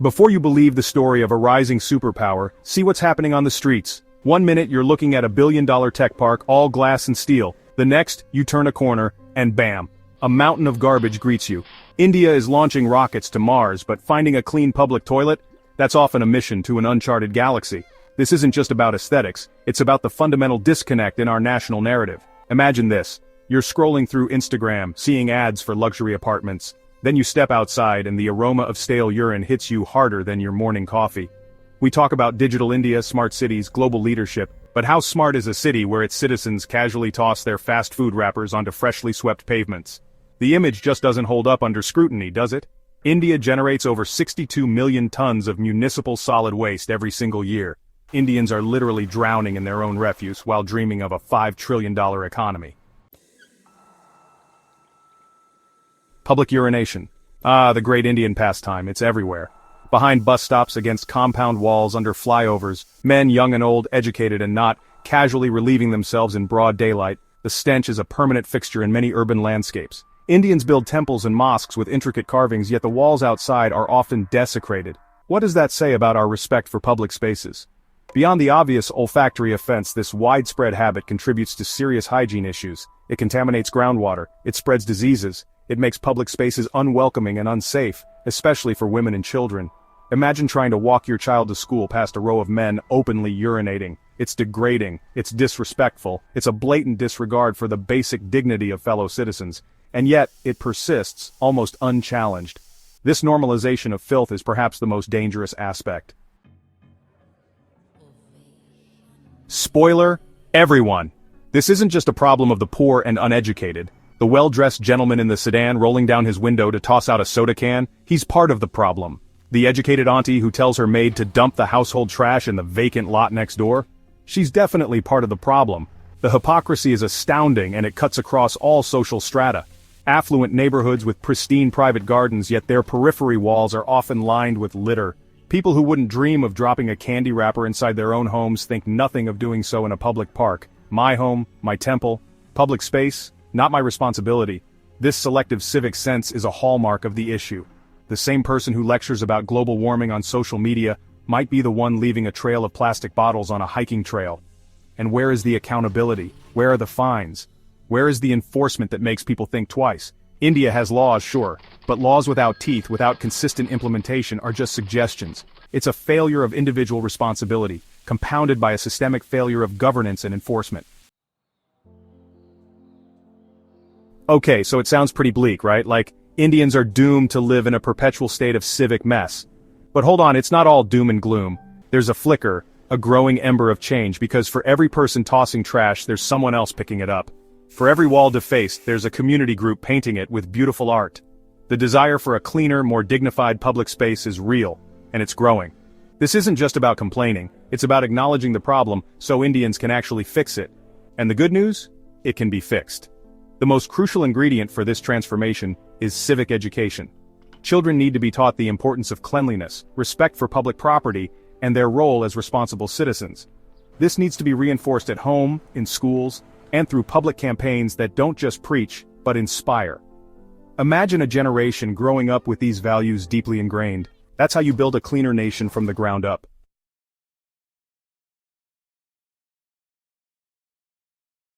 Before you believe the story of a rising superpower, see what's happening on the streets. One minute you're looking at a billion-dollar tech park, all glass and steel. The next, you turn a corner, and bam! A mountain of garbage greets you. India is launching rockets to Mars, but finding a clean public toilet? That's often a mission to an uncharted galaxy. This isn't just about aesthetics, it's about the fundamental disconnect in our national narrative. Imagine this. You're scrolling through Instagram, seeing ads for luxury apartments. Then you step outside and the aroma of stale urine hits you harder than your morning coffee. We talk about digital India, smart cities, global leadership, but how smart is a city where its citizens casually toss their fast food wrappers onto freshly swept pavements? The image just doesn't hold up under scrutiny, does it? India generates over 62 million tons of municipal solid waste every single year. Indians are literally drowning in their own refuse while dreaming of a $5 trillion economy. Public urination. The great Indian pastime, it's everywhere. Behind bus stops, against compound walls, under flyovers, men young and old, educated and not, casually relieving themselves in broad daylight. The stench is a permanent fixture in many urban landscapes. Indians build temples and mosques with intricate carvings, yet the walls outside are often desecrated. What does that say about our respect for public spaces? Beyond the obvious olfactory offense, this widespread habit contributes to serious hygiene issues. It contaminates groundwater, it spreads diseases, it makes public spaces unwelcoming and unsafe, especially for women and children. Imagine trying to walk your child to school past a row of men openly urinating. It's degrading, it's disrespectful, it's a blatant disregard for the basic dignity of fellow citizens. And yet, it persists, almost unchallenged. This normalization of filth is perhaps the most dangerous aspect. Spoiler: everyone. This isn't just a problem of the poor and uneducated. The well-dressed gentleman in the sedan rolling down his window to toss out a soda can, he's part of the problem. The educated auntie who tells her maid to dump the household trash in the vacant lot next door? She's definitely part of the problem. The hypocrisy is astounding and it cuts across all social strata. Affluent neighborhoods with pristine private gardens, yet their periphery walls are often lined with litter. People who wouldn't dream of dropping a candy wrapper inside their own homes think nothing of doing so in a public park. My home, my temple, public space, not my responsibility. This selective civic sense is a hallmark of the issue. The same person who lectures about global warming on social media might be the one leaving a trail of plastic bottles on a hiking trail. And where is the accountability? Where are the fines? Where is the enforcement that makes people think twice? India has laws, sure, but laws without teeth, without consistent implementation, are just suggestions. It's a failure of individual responsibility, compounded by a systemic failure of governance and enforcement. Okay, so it sounds pretty bleak, right? Like, Indians are doomed to live in a perpetual state of civic mess. But hold on, it's not all doom and gloom. There's a flicker, a growing ember of change, because for every person tossing trash, there's someone else picking it up. For every wall defaced, there's a community group painting it with beautiful art. The desire for a cleaner, more dignified public space is real, and it's growing. This isn't just about complaining, it's about acknowledging the problem so Indians can actually fix it. And the good news? It can be fixed. The most crucial ingredient for this transformation is civic education. Children need to be taught the importance of cleanliness, respect for public property, and their role as responsible citizens. This needs to be reinforced at home, in schools, and through public campaigns that don't just preach, but inspire. Imagine a generation growing up with these values deeply ingrained. That's how you build a cleaner nation from the ground up.